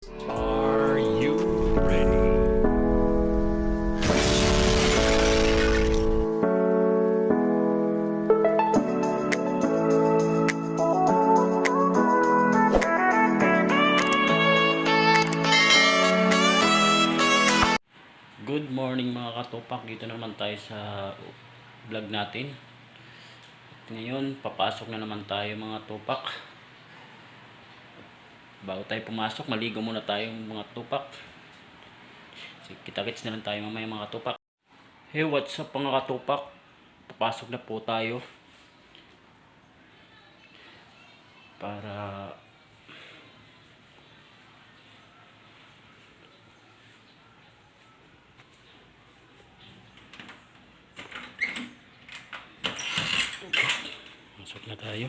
Are you ready? Good morning mga katupak, dito naman tayo sa vlog natin. At ngayon, papasok na naman tayo mga tupak. Bago tayo pumasok, maligo muna tayo mga tupak. Kita-kits na lang tayo mamaya mga tupak. Hey, what's up mga katupak? Papasok na po tayo. Para pasok na tayo.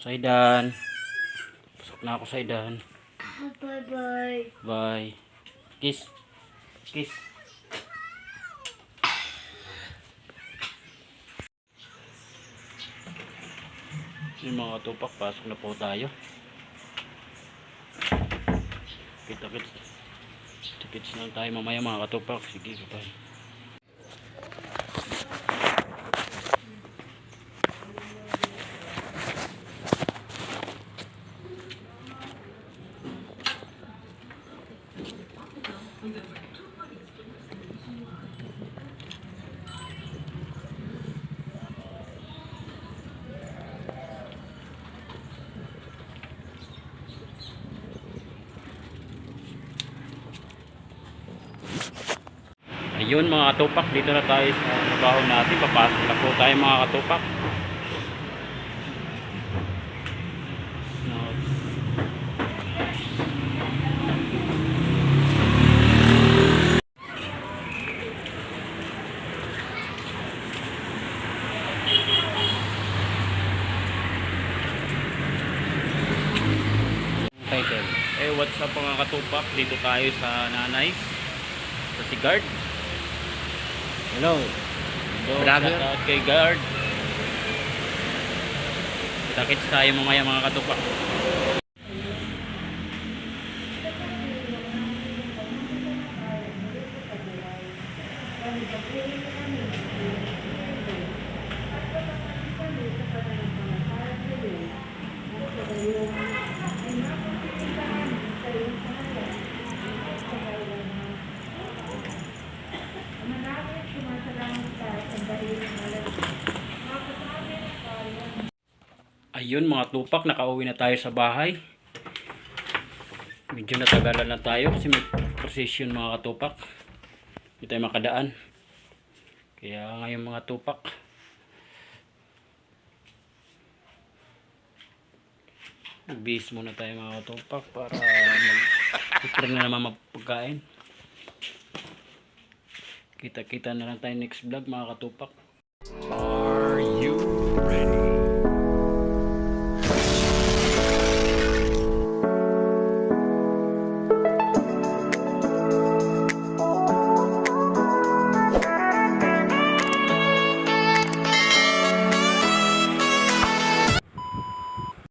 Saidan. Pasok na ako, Saidan. Bye bye. Bye. Kiss. Kiss. Yung mga tupak, pasok na po tayo. Kita-kits. Kita-kits na tayo mamaya mga katupak. Sige, bye. Ayun mga katupak, dito na tayo sa trabaho natin. Papasok na po tayo mga katupak. Title. What's up mga katupak? Dito tayo sa Nanay. Sa si Guard. Hello. Shout out kay Guard. Kita-kits tayo mamaya mga katupak. Ayun mga tupak, nakauwi na tayo sa bahay. Medyo natagalan na tayo kasi may procession mga katupak. Hindi tayo makadaan. Kaya ngayon mga tupak, nagbihis muna tayo mga katupak para mag-prepare na naman magpagkain. Kita-kita na lang tayo next vlog mga katupak.